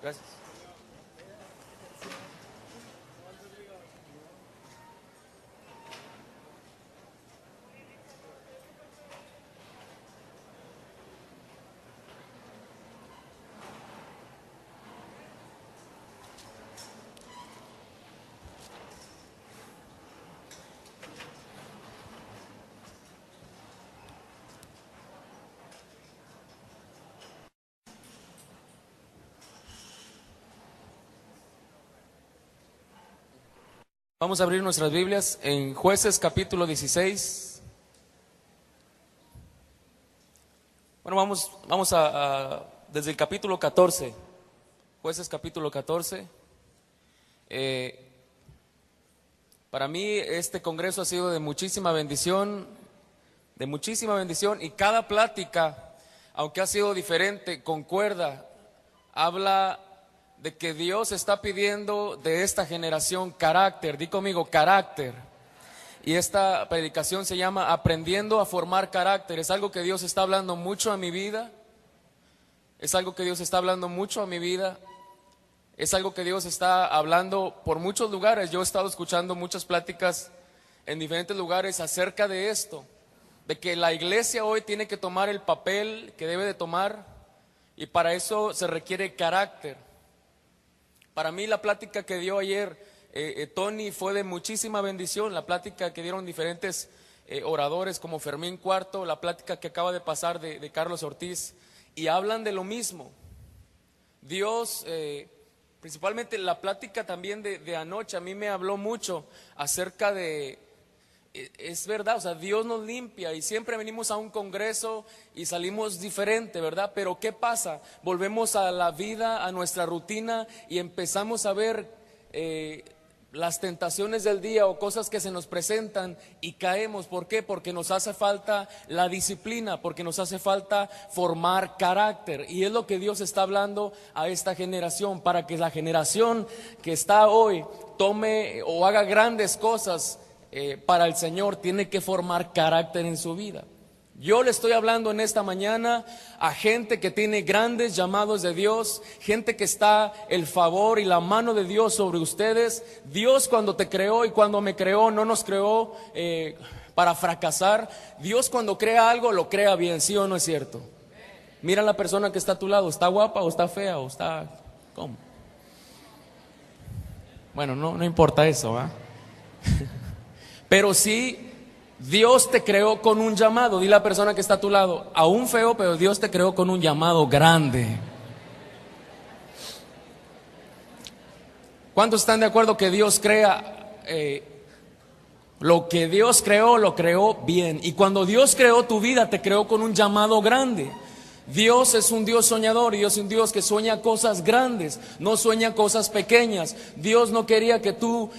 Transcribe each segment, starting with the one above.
Gracias. Vamos a abrir nuestras Biblias en Jueces capítulo 16. Bueno, vamos desde el capítulo 14. Jueces capítulo 14. Para mí este congreso ha sido de muchísima bendición, y cada plática, aunque ha sido diferente, concuerda, habla de que Dios está pidiendo de esta generación carácter. Di conmigo, carácter. Y esta predicación se llama Aprendiendo a formar carácter. Es algo que Dios está hablando mucho a mi vida. Es algo que Dios está hablando mucho a mi vida. Es algo que Dios está hablando por muchos lugares. Yo he estado escuchando muchas pláticas en diferentes lugares acerca de esto, de que la iglesia hoy tiene que tomar el papel que debe de tomar, y para eso se requiere carácter. Para mí la plática que dio ayer Tony fue de muchísima bendición. La plática que dieron diferentes oradores como Fermín Cuarto, la plática que acaba de pasar de Carlos Ortiz, y hablan de lo mismo. Dios, principalmente la plática también de anoche, a mí me habló mucho acerca de, es verdad, o sea, Dios nos limpia y siempre venimos a un congreso y salimos diferente, ¿verdad? Pero ¿qué pasa? Volvemos a la vida, a nuestra rutina, y empezamos a ver las tentaciones del día o cosas que se nos presentan y caemos. ¿Por qué? Porque nos hace falta la disciplina, porque nos hace falta formar carácter, y es lo que Dios está hablando a esta generación, para que la generación que está hoy tome o haga grandes cosas para el Señor. Tiene que formar carácter en su vida. Yo le estoy hablando en esta mañana a gente que tiene grandes llamados de Dios, gente que está el favor y la mano de Dios sobre ustedes. Dios, cuando te creó y cuando me creó, no nos creó para fracasar. Dios, cuando crea algo, lo crea bien, ¿sí o no es cierto? Mira a la persona que está a tu lado, ¿está guapa o está fea o está cómo? Bueno, no importa eso, ¿va? Pero sí, Dios te creó con un llamado. Dile a la persona que está a tu lado, aún feo, pero Dios te creó con un llamado grande. ¿Cuántos están de acuerdo que Dios crea? Lo que Dios creó, lo creó bien. Y cuando Dios creó tu vida, te creó con un llamado grande. Dios es un Dios soñador, y Dios es un Dios que sueña cosas grandes, no sueña cosas pequeñas. Dios no quería que tú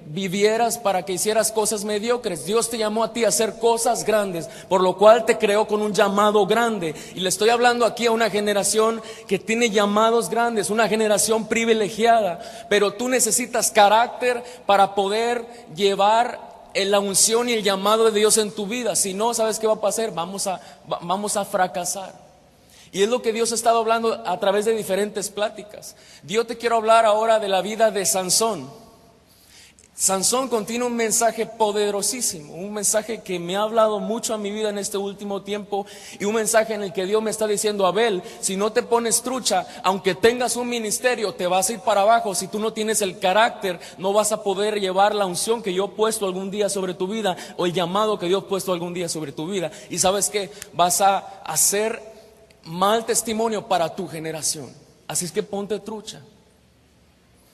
vivieras para que hicieras cosas mediocres. Dios te llamó a ti a hacer cosas grandes, por lo cual te creó con un llamado grande. Y le estoy hablando aquí a una generación que tiene llamados grandes, una generación privilegiada, pero tú necesitas carácter para poder llevar la unción y el llamado de Dios en tu vida. Si no, ¿sabes qué va a pasar? Vamos a fracasar. Y es lo que Dios ha estado hablando a través de diferentes pláticas. Yo te quiero hablar ahora de la vida de Sansón. Sansón contiene un mensaje poderosísimo, un mensaje que me ha hablado mucho a mi vida en este último tiempo, y un mensaje en el que Dios me está diciendo: Abel, si no te pones trucha, aunque tengas un ministerio, te vas a ir para abajo. Si tú no tienes el carácter, no vas a poder llevar la unción que yo he puesto algún día sobre tu vida, o el llamado que Dios ha puesto algún día sobre tu vida. Y ¿sabes qué? Vas a hacer mal testimonio para tu generación. Así es que ponte trucha.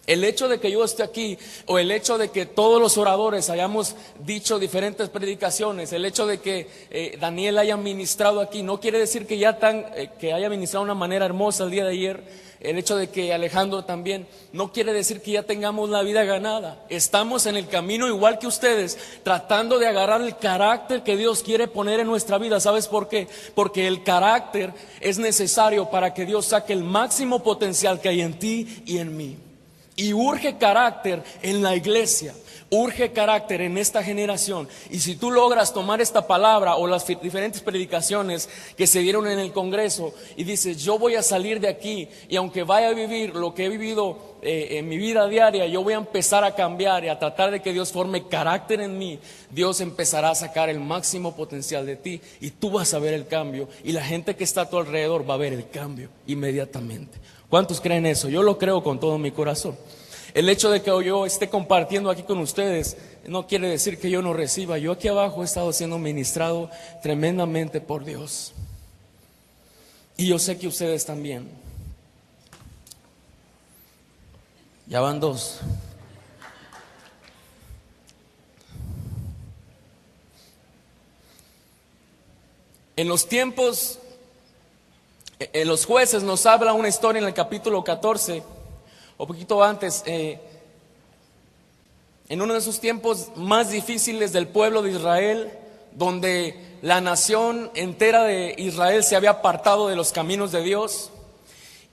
El hecho de que yo esté aquí, o el hecho de que todos los oradores hayamos dicho diferentes predicaciones, el hecho de que Daniel haya ministrado aquí, no quiere decir que que haya ministrado de una manera hermosa el día de ayer. El hecho de que Alejandro también, no quiere decir que ya tengamos la vida ganada. Estamos en el camino igual que ustedes, tratando de agarrar el carácter que Dios quiere poner en nuestra vida. ¿Sabes por qué? Porque el carácter es necesario para que Dios saque el máximo potencial que hay en ti y en mí. Y urge carácter en la iglesia, urge carácter en esta generación. Y si tú logras tomar esta palabra o las diferentes predicaciones que se dieron en el Congreso y dices, yo voy a salir de aquí y aunque vaya a vivir lo que he vivido en mi vida diaria, yo voy a empezar a cambiar y a tratar de que Dios forme carácter en mí, Dios empezará a sacar el máximo potencial de ti y tú vas a ver el cambio y la gente que está a tu alrededor va a ver el cambio inmediatamente. ¿Cuántos creen eso? Yo lo creo con todo mi corazón. El hecho de que yo esté compartiendo aquí con ustedes no quiere decir que yo no reciba. Yo aquí abajo he estado siendo ministrado tremendamente por Dios. Y yo sé que ustedes también. Ya van dos. En los tiempos, en los Jueces nos habla una historia en el capítulo 14, o poquito antes, en uno de esos tiempos más difíciles del pueblo de Israel, donde la nación entera de Israel se había apartado de los caminos de Dios.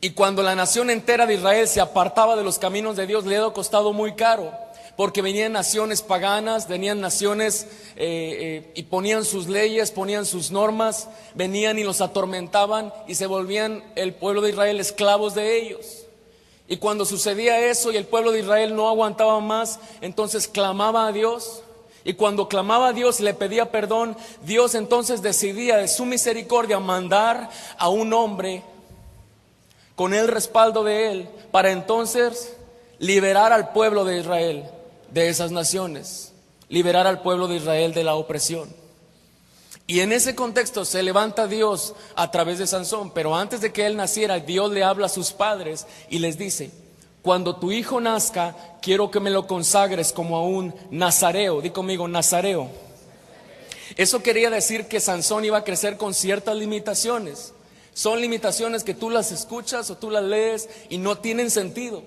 Y cuando la nación entera de Israel se apartaba de los caminos de Dios, le había costado muy caro, porque venían naciones paganas, venían naciones y ponían sus leyes, ponían sus normas, venían y los atormentaban y se volvían el pueblo de Israel esclavos de ellos. Y cuando sucedía eso y el pueblo de Israel no aguantaba más, entonces clamaba a Dios. Y cuando clamaba a Dios y le pedía perdón, Dios entonces decidía de su misericordia mandar a un hombre con el respaldo de él para entonces liberar al pueblo de Israel de esas naciones, liberar al pueblo de Israel de la opresión. Y en ese contexto se levanta Dios a través de Sansón, pero antes de que él naciera, Dios le habla a sus padres y les dice: cuando tu hijo nazca, quiero que me lo consagres como a un nazareo. Di conmigo, nazareo. Eso quería decir que Sansón iba a crecer con ciertas limitaciones. Son limitaciones que tú las escuchas o tú las lees y no tienen sentido.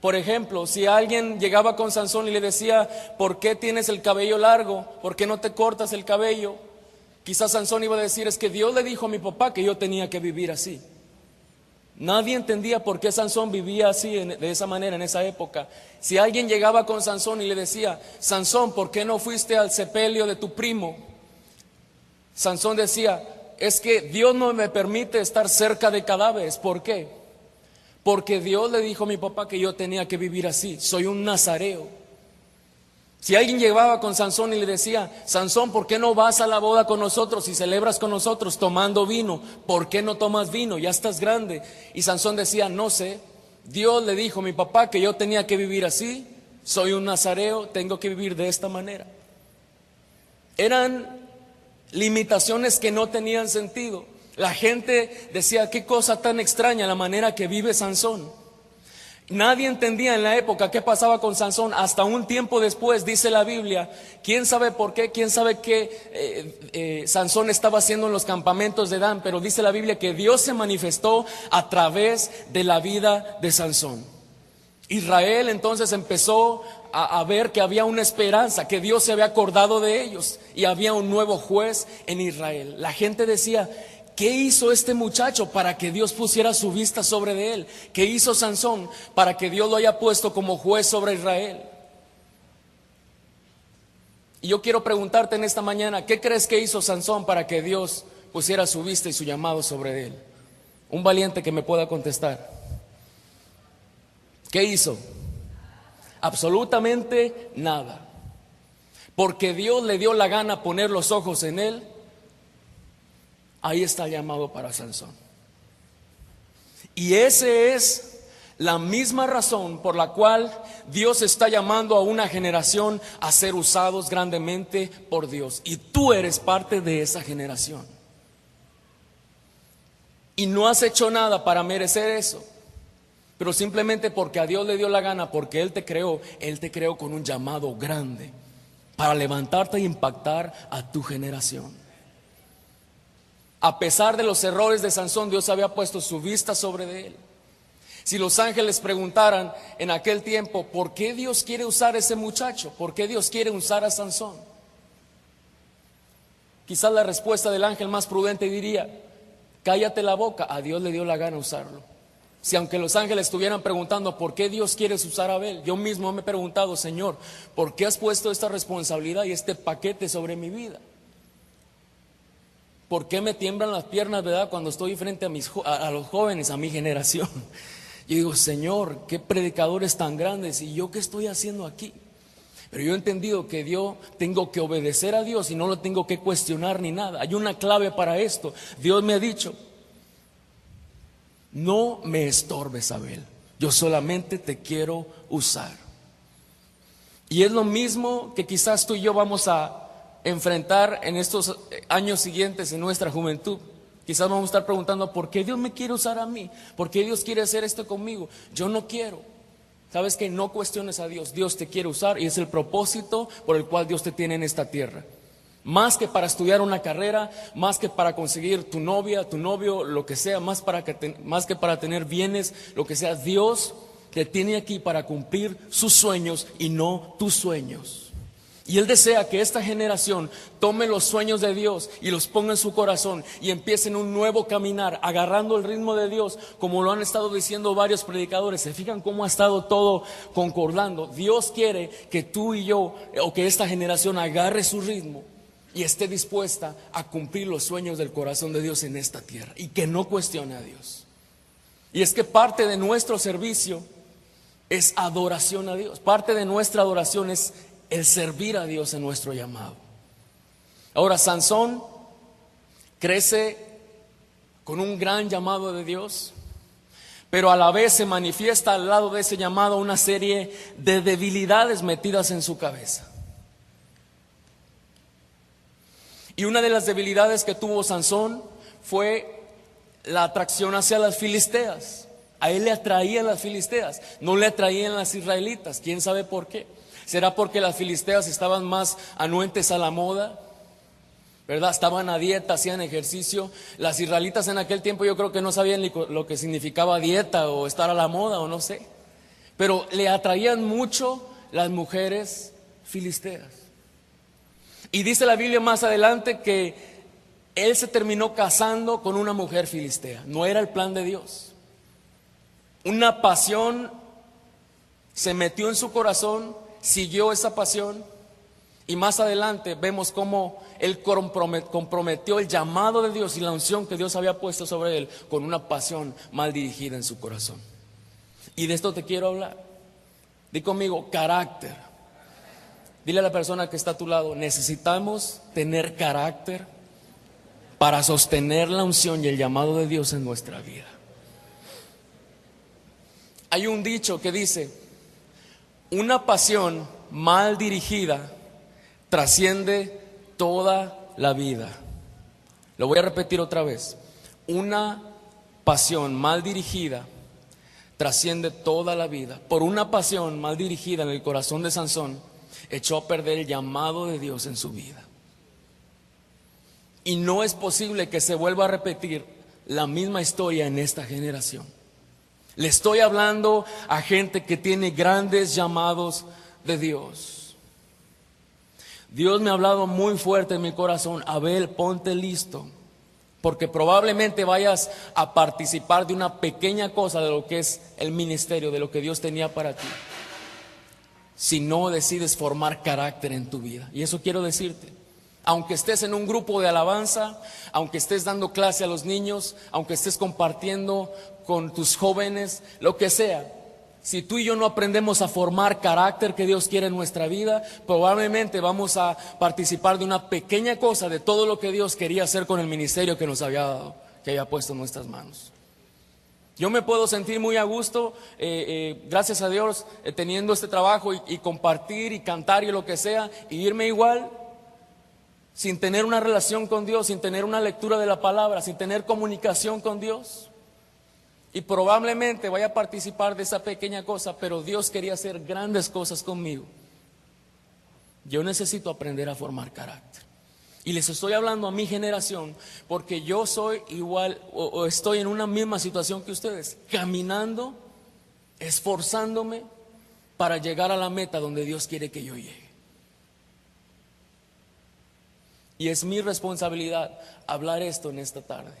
Por ejemplo, si alguien llegaba con Sansón y le decía: ¿por qué tienes el cabello largo? ¿Por qué no te cortas el cabello? Quizás Sansón iba a decir: es que Dios le dijo a mi papá que yo tenía que vivir así. Nadie entendía por qué Sansón vivía así, de esa manera, en esa época. Si alguien llegaba con Sansón y le decía: Sansón, ¿por qué no fuiste al sepelio de tu primo? Sansón decía: es que Dios no me permite estar cerca de cadáveres. ¿Por qué? Porque Dios le dijo a mi papá que yo tenía que vivir así. Soy un nazareo. Si alguien llegaba con Sansón y le decía: Sansón, ¿por qué no vas a la boda con nosotros y celebras con nosotros tomando vino? ¿Por qué no tomas vino? Ya estás grande. Y Sansón decía: no sé, Dios le dijo a mi papá que yo tenía que vivir así. Soy un nazareo, tengo que vivir de esta manera. Eran limitaciones que no tenían sentido. La gente decía: qué cosa tan extraña la manera que vive Sansón. Nadie entendía en la época qué pasaba con Sansón. Hasta un tiempo después, dice la Biblia, quién sabe por qué, quién sabe qué Sansón estaba haciendo en los campamentos de Dan, pero dice la Biblia que Dios se manifestó a través de la vida de Sansón. Israel entonces empezó a ver que había una esperanza, que Dios se había acordado de ellos y había un nuevo juez en Israel. La gente decía: ¿qué hizo este muchacho para que Dios pusiera su vista sobre él? ¿Qué hizo Sansón para que Dios lo haya puesto como juez sobre Israel? Y yo quiero preguntarte en esta mañana: ¿qué crees que hizo Sansón para que Dios pusiera su vista y su llamado sobre él? Un valiente que me pueda contestar. ¿Qué hizo? Absolutamente nada. Porque Dios le dio la gana poner los ojos en él. Ahí está el llamado para Sansón. Y esa es la misma razón por la cual Dios está llamando a una generación a ser usados grandemente por Dios. Y tú eres parte de esa generación. Y no has hecho nada para merecer eso, pero simplemente porque a Dios le dio la gana, porque Él te creó con un llamado grande para levantarte e impactar a tu generación. A pesar de los errores de Sansón, Dios había puesto su vista sobre él. Si los ángeles preguntaran en aquel tiempo: ¿por qué Dios quiere usar a ese muchacho? ¿Por qué Dios quiere usar a Sansón? Quizás la respuesta del ángel más prudente diría: cállate la boca, a Dios le dio la gana usarlo. Si aunque los ángeles estuvieran preguntando por qué Dios quiere usar a Abel, yo mismo me he preguntado, Señor, ¿por qué has puesto esta responsabilidad y este paquete sobre mi vida? ¿Por qué me tiemblan las piernas, verdad, cuando estoy frente a los jóvenes, a mi generación? Yo digo, Señor, qué predicadores tan grandes, ¿y yo qué estoy haciendo aquí? Pero yo he entendido que yo tengo que obedecer a Dios y no lo tengo que cuestionar ni nada. Hay una clave para esto. Dios me ha dicho, no me estorbes, Abel, yo solamente te quiero usar. Y es lo mismo que quizás tú y yo vamos a enfrentar en estos años siguientes en nuestra juventud. Quizás vamos a estar preguntando, ¿por qué Dios me quiere usar a mí? ¿Por qué Dios quiere hacer esto conmigo? Yo no quiero. Sabes que no cuestiones a Dios. Dios te quiere usar y es el propósito por el cual Dios te tiene en esta tierra. Más que para estudiar una carrera, más que para conseguir tu novia, tu novio, lo que sea, más que para tener bienes, lo que sea, Dios te tiene aquí para cumplir sus sueños y no tus sueños. Y Él desea que esta generación tome los sueños de Dios y los ponga en su corazón y empiecen un nuevo caminar, agarrando el ritmo de Dios, como lo han estado diciendo varios predicadores. Se fijan cómo ha estado todo concordando. Dios quiere que tú y yo, o que esta generación agarre su ritmo y esté dispuesta a cumplir los sueños del corazón de Dios en esta tierra y que no cuestione a Dios. Y es que parte de nuestro servicio es adoración a Dios. Parte de nuestra adoración es el servir a Dios en nuestro llamado. Ahora, Sansón crece con un gran llamado de Dios, pero a la vez se manifiesta al lado de ese llamado una serie de debilidades metidas en su cabeza. Y una de las debilidades que tuvo Sansón fue la atracción hacia las filisteas. A él le atraían las filisteas, no le atraían las israelitas. ¿Quién sabe por qué? ¿Será porque las filisteas estaban más anuentes a la moda? ¿Verdad? Estaban a dieta, hacían ejercicio. Las israelitas en aquel tiempo yo creo que no sabían ni lo que significaba dieta o estar a la moda o no sé. Pero le atraían mucho las mujeres filisteas. Y dice la Biblia más adelante que él se terminó casando con una mujer filistea. No era el plan de Dios. Una pasión se metió en su corazón, siguió esa pasión y más adelante vemos cómo él comprometió el llamado de Dios y la unción que Dios había puesto sobre él con una pasión mal dirigida en su corazón. Y de esto te quiero hablar. Di conmigo, carácter. Dile a la persona que está a tu lado, necesitamos tener carácter para sostener la unción y el llamado de Dios en nuestra vida. Hay un dicho que dice, una pasión mal dirigida trasciende toda la vida. Lo voy a repetir otra vez. Una pasión mal dirigida trasciende toda la vida. Por una pasión mal dirigida en el corazón de Sansón, echó a perder el llamado de Dios en su vida. Y no es posible que se vuelva a repetir la misma historia en esta generación. Le estoy hablando a gente que tiene grandes llamados de Dios. Dios me ha hablado muy fuerte en mi corazón. Abel, ponte listo, porque probablemente vayas a participar de una pequeña cosa de lo que es el ministerio, de lo que Dios tenía para ti, si no decides formar carácter en tu vida. Y eso quiero decirte. Aunque estés en un grupo de alabanza, aunque estés dando clase a los niños, aunque estés compartiendo con tus jóvenes, lo que sea, si tú y yo no aprendemos a formar carácter que Dios quiere en nuestra vida, probablemente vamos a participar de una pequeña cosa de todo lo que Dios quería hacer con el ministerio que nos había dado, que había puesto en nuestras manos. Yo me puedo sentir muy a gusto, gracias a Dios, teniendo este trabajo y compartir y cantar y lo que sea, y irme igual, sin tener una relación con Dios, sin tener una lectura de la palabra, sin tener comunicación con Dios. Y probablemente vaya a participar de esa pequeña cosa, pero Dios quería hacer grandes cosas conmigo. Yo necesito aprender a formar carácter. Y les estoy hablando a mi generación porque yo soy igual o estoy en una misma situación que ustedes, caminando, esforzándome para llegar a la meta donde Dios quiere que yo llegue. Y es mi responsabilidad hablar esto en esta tarde.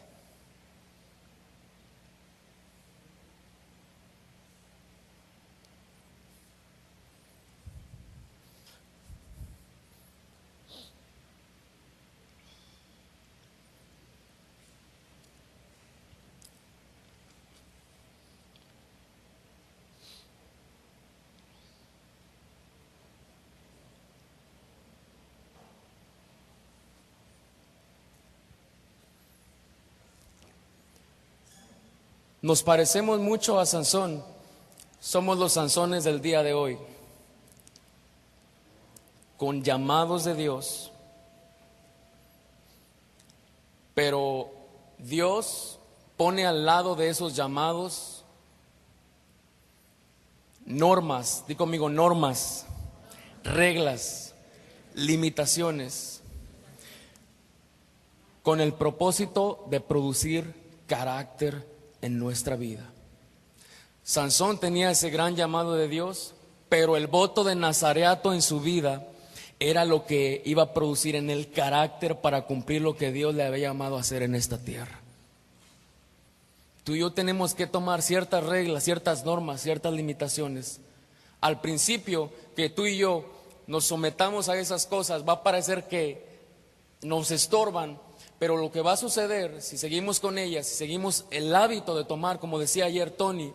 Nos parecemos mucho a Sansón. Somos los Sansones del día de hoy, con llamados de Dios. Pero Dios pone al lado de esos llamados normas, di conmigo, normas, reglas, limitaciones, con el propósito de producir carácter en nuestra vida. Sansón tenía ese gran llamado de Dios, pero el voto de nazareato en su vida era lo que iba a producir en el carácter para cumplir lo que Dios le había llamado a hacer en esta tierra. Tú y yo tenemos que tomar ciertas reglas, ciertas normas, ciertas limitaciones. Al principio que tú y yo nos sometamos a esas cosas, va a parecer que nos estorban, pero lo que va a suceder si seguimos con ellas, si seguimos el hábito de tomar, como decía ayer Tony,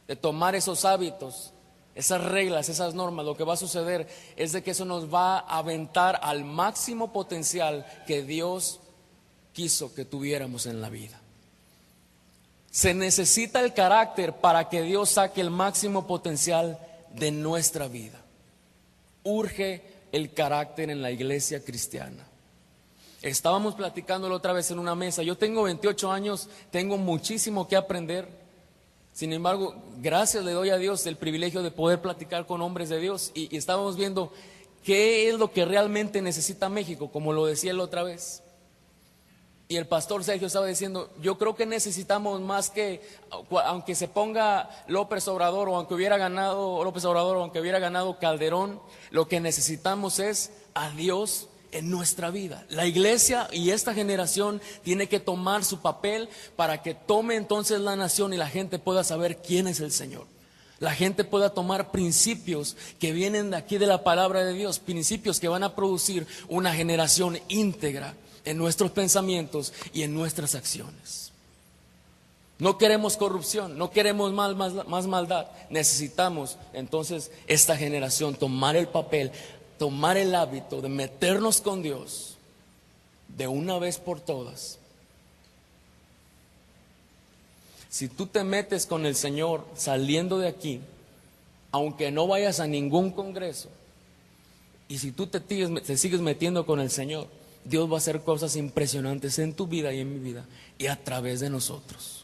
de tomar esos hábitos, esas reglas, esas normas, lo que va a suceder es de que eso nos va a aventar al máximo potencial que Dios quiso que tuviéramos en la vida. Se necesita el carácter para que Dios saque el máximo potencial de nuestra vida. Urge el carácter en la iglesia cristiana. Estábamos platicándolo otra vez en una mesa. Yo tengo 28 años, tengo muchísimo que aprender. Sin embargo, gracias le doy a Dios el privilegio de poder platicar con hombres de Dios. Y estábamos viendo qué es lo que realmente necesita México, como lo decía él otra vez. Y el pastor Sergio estaba diciendo, yo creo que necesitamos más que, aunque se ponga López Obrador, o aunque hubiera ganado López Obrador, o aunque hubiera ganado Calderón, lo que necesitamos es a Dios en nuestra vida. La iglesia y esta generación tiene que tomar su papel para que tome entonces la nación y la gente pueda saber quién es el Señor. La gente pueda tomar principios que vienen de aquí de la palabra de Dios, principios que van a producir una generación íntegra en nuestros pensamientos y en nuestras acciones. No queremos corrupción, no queremos más maldad. Necesitamos entonces esta generación tomar el papel, tomar el hábito de meternos con Dios de una vez por todas. Si tú te metes con el Señor saliendo de aquí, aunque no vayas a ningún congreso, y si tú te sigues metiendo con el Señor, Dios va a hacer cosas impresionantes en tu vida y en mi vida y a través de nosotros.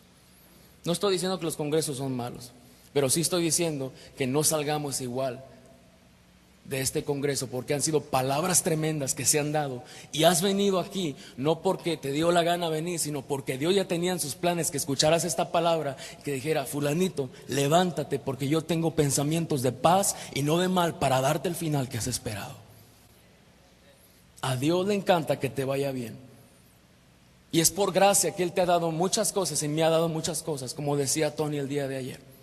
No estoy diciendo que los congresos son malos, pero sí estoy diciendo que no salgamos igual de este congreso, porque han sido palabras tremendas que se han dado, y has venido aquí no porque te dio la gana venir, sino porque Dios ya tenía en sus planes que escucharas esta palabra y que dijera, fulanito, levántate, porque yo tengo pensamientos de paz y no de mal para darte el final que has esperado. A Dios le encanta que te vaya bien, y es por gracia que Él te ha dado muchas cosas y me ha dado muchas cosas, como decía Tony el día de ayer.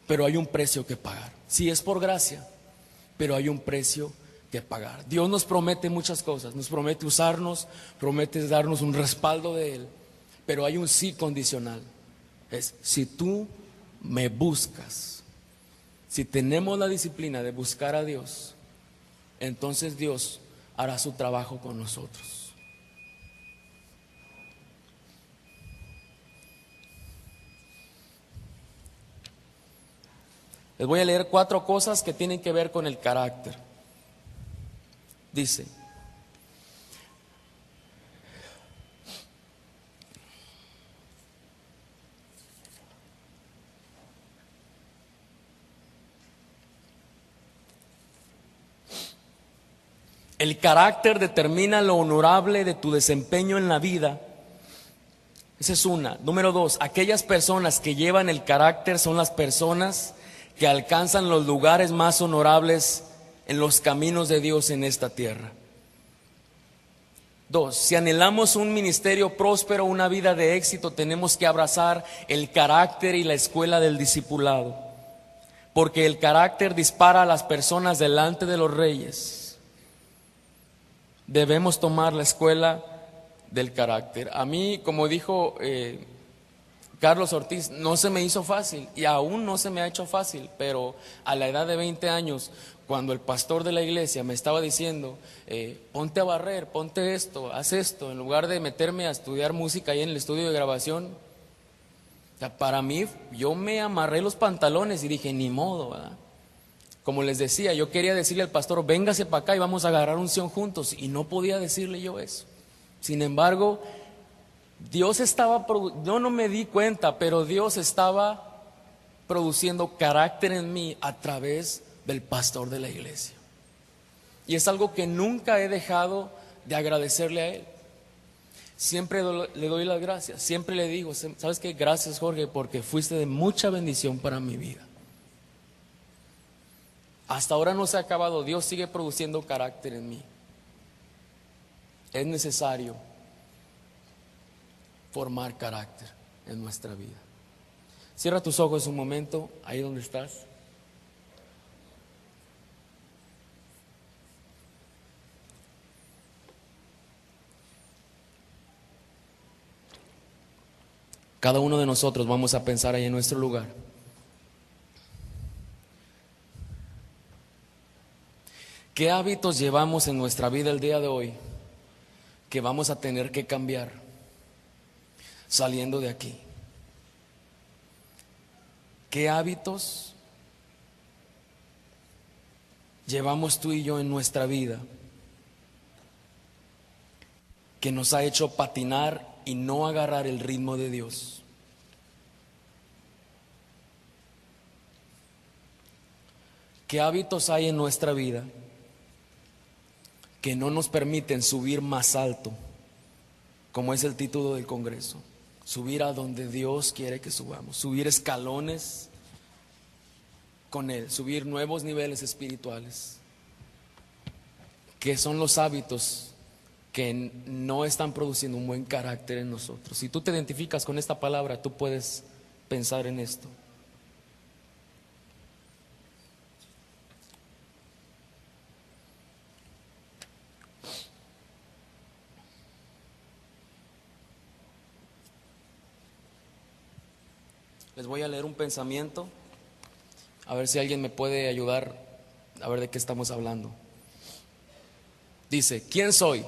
Pero hay un precio que pagar. Sí, es por gracia, pero hay un precio que pagar. Dios nos promete muchas cosas, nos promete usarnos, promete darnos un respaldo de Él, pero hay un sí condicional. Es, si tú me buscas, si tenemos la disciplina de buscar a Dios, entonces Dios hará su trabajo con nosotros. Les voy a leer 4 cosas que tienen que ver con el carácter. Dice, el carácter determina lo honorable de tu desempeño en la vida. Esa es una. Número 2, aquellas personas que llevan el carácter son las personas que alcanzan los lugares más honorables en los caminos de Dios en esta tierra. 2, si anhelamos un ministerio próspero, una vida de éxito, tenemos que abrazar el carácter y la escuela del discipulado, porque el carácter dispara a las personas delante de los reyes. Debemos tomar la escuela del carácter. A mí, como dijo Carlos Ortiz, no se me hizo fácil y aún no se me ha hecho fácil, pero a la edad de 20 años, cuando el pastor de la iglesia me estaba diciendo, ponte a barrer, ponte esto, haz esto, en lugar de meterme a estudiar música ahí en el estudio de grabación, o sea, para mí, yo me amarré los pantalones y dije, ni modo, ¿verdad? Como les decía, yo quería decirle al pastor, véngase para acá y vamos a agarrar unción juntos, y no podía decirle yo eso. Sin embargo, Dios estaba, yo no me di cuenta, pero Dios estaba produciendo carácter en mí a través del pastor de la iglesia. Y es algo que nunca he dejado de agradecerle a él. Siempre le doy las gracias, siempre le digo, ¿sabes qué? Gracias, Jorge, porque fuiste de mucha bendición para mi vida. Hasta ahora no se ha acabado, Dios sigue produciendo carácter en mí. Es necesario formar carácter en nuestra vida. Cierra tus ojos un momento, ahí donde estás. Cada uno de nosotros vamos a pensar ahí en nuestro lugar. ¿Qué hábitos llevamos en nuestra vida el día de hoy que vamos a tener que cambiar saliendo de aquí? ¿Qué hábitos llevamos tú y yo en nuestra vida que nos ha hecho patinar y no agarrar el ritmo de Dios? ¿Qué hábitos hay en nuestra vida que no nos permiten subir más alto, como es el título del Congreso? Subir a donde Dios quiere que subamos, subir escalones con Él, subir nuevos niveles espirituales. ¿Qué son los hábitos que no están produciendo un buen carácter en nosotros? Si tú te identificas con esta palabra, tú puedes pensar en esto. Les voy a leer un pensamiento, a ver si alguien me puede ayudar a ver de qué estamos hablando. Dice, ¿quién soy?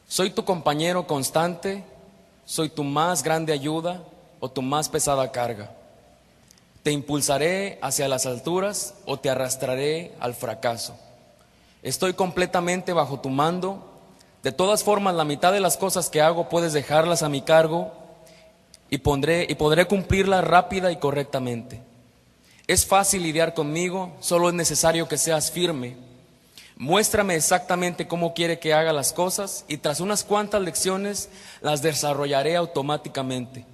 ¿Soy tu compañero constante? ¿Soy tu más grande ayuda o tu más pesada carga? ¿Te impulsaré hacia las alturas o te arrastraré al fracaso? Estoy completamente bajo tu mando. De todas formas, la mitad de las cosas que hago puedes dejarlas a mi cargo y podré cumplirlas rápida y correctamente. Es fácil lidiar conmigo, solo es necesario que seas firme. Muéstrame exactamente cómo quiere que haga las cosas y tras unas cuantas lecciones las desarrollaré automáticamente.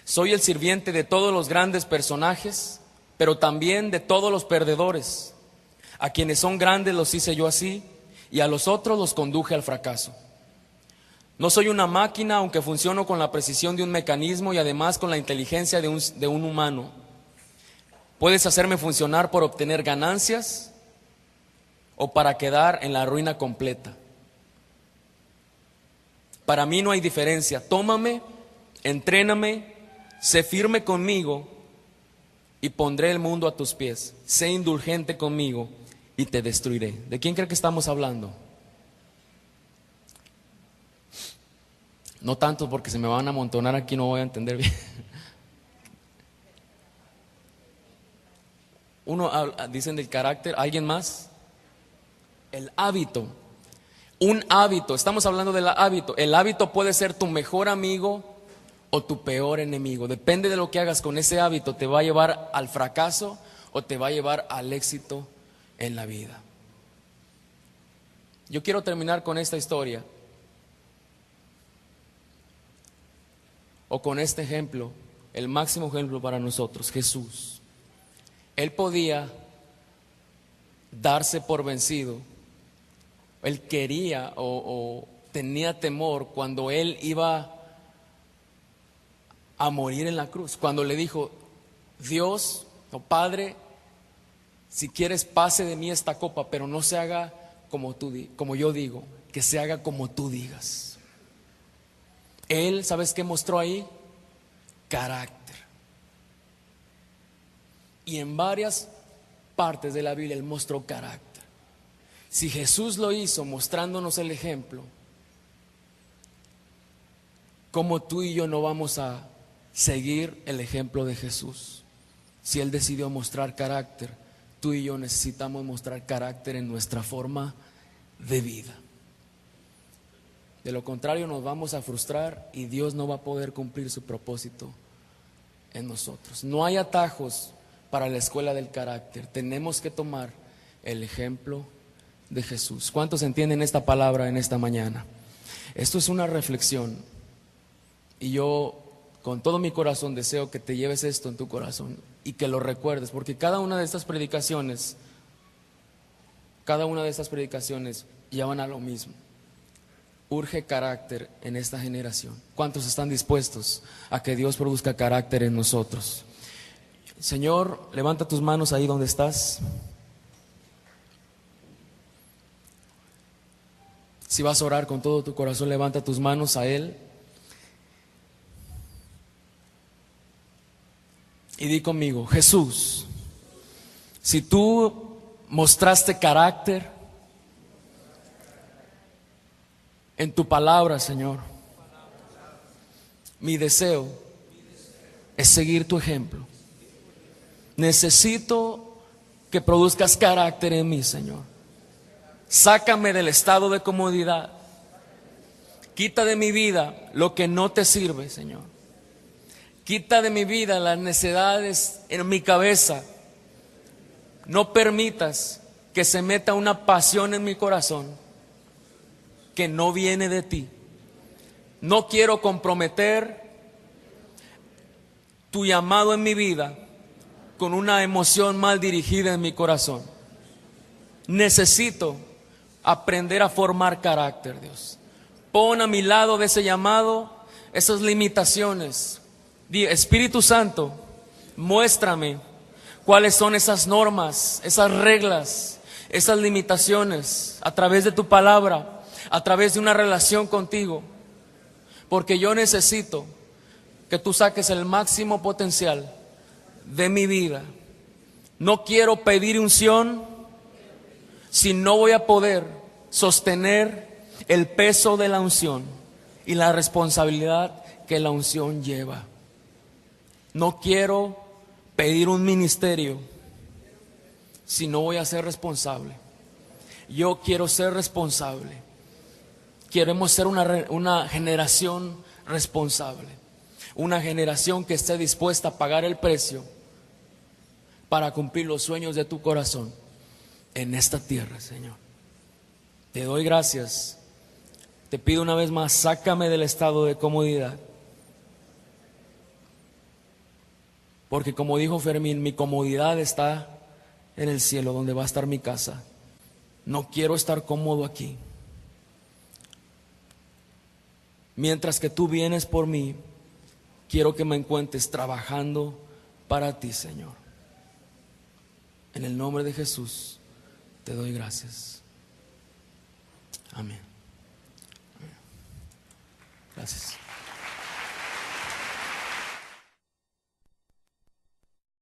Soy el sirviente de todos los grandes personajes, pero también de todos los perdedores. A quienes son grandes los hice yo así y a los otros los conduje al fracaso. No soy una máquina, aunque funciono con la precisión de un mecanismo y además con la inteligencia de un humano. Puedes hacerme funcionar por obtener ganancias o para quedar en la ruina completa. Para mí no hay diferencia. Tómame, entréname, sé firme conmigo y pondré el mundo a tus pies. Sé indulgente conmigo y te destruiré. ¿De quién cree que estamos hablando? No tanto porque se me van a amontonar aquí, no voy a entender bien. Uno, dicen del carácter, ¿alguien más? El hábito. Un hábito, estamos hablando del hábito. El hábito puede ser tu mejor amigo o tu peor enemigo. Depende de lo que hagas con ese hábito, te va a llevar al fracaso o te va a llevar al éxito en la vida. Yo quiero terminar con esta historia o con este ejemplo, el máximo ejemplo para nosotros, Jesús. Él podía darse por vencido. Él quería o tenía temor cuando él iba a morir en la cruz. Cuando le dijo, Dios, o Padre, si quieres pase de mí esta copa, pero no se haga como yo digo, que se haga como tú digas. Él, ¿sabes qué mostró ahí? carácter. Y en varias partes de la Biblia Él mostró carácter. Si Jesús lo hizo mostrándonos el ejemplo, ¿cómo tú y yo no vamos a seguir el ejemplo de Jesús? Si Él decidió mostrar carácter, tú y yo necesitamos mostrar carácter en nuestra forma de vida. De lo contrario nos vamos a frustrar y Dios no va a poder cumplir su propósito en nosotros. No hay atajos para la escuela del carácter. Tenemos que tomar el ejemplo de Jesús. ¿Cuántos entienden esta palabra en esta mañana? Esto es una reflexión y yo con todo mi corazón deseo que te lleves esto en tu corazón y que lo recuerdes, porque cada una de estas predicaciones llevan a lo mismo. Urge carácter en esta generación. ¿Cuántos están dispuestos a que Dios produzca carácter en nosotros? Señor, levanta tus manos ahí donde estás. Si vas a orar con todo tu corazón, levanta tus manos a Él y di conmigo: Jesús, si tú mostraste carácter en tu palabra, Señor, mi deseo es seguir tu ejemplo. Necesito que produzcas carácter en mí, Señor. Sácame del estado de comodidad. Quita de mi vida lo que no te sirve, Señor. Quita de mi vida las necesidades en mi cabeza. No permitas que se meta una pasión en mi corazón que no viene de ti. No quiero comprometer tu llamado en mi vida con una emoción mal dirigida en mi corazón. Necesito aprender a formar carácter, Dios. Pon a mi lado de ese llamado esas limitaciones. Espíritu Santo, muéstrame cuáles son esas normas, esas reglas, esas limitaciones a través de tu palabra, a través de una relación contigo, porque yo necesito que tú saques el máximo potencial de mi vida. No quiero pedir unción si no voy a poder sostener el peso de la unción y la responsabilidad que la unción lleva. No quiero pedir un ministerio si no voy a ser responsable. Yo quiero ser responsable. Queremos ser una generación responsable, una generación que esté dispuesta a pagar el precio para cumplir los sueños de tu corazón en esta tierra, Señor. Te doy gracias. Te pido una vez más, sácame del estado de comodidad. Porque como dijo Fermín, mi comodidad está en el cielo, donde va a estar mi casa. No quiero estar cómodo aquí. Mientras que tú vienes por mí, quiero que me encuentres trabajando para ti, Señor. En el nombre de Jesús, te doy gracias. Amén. Gracias.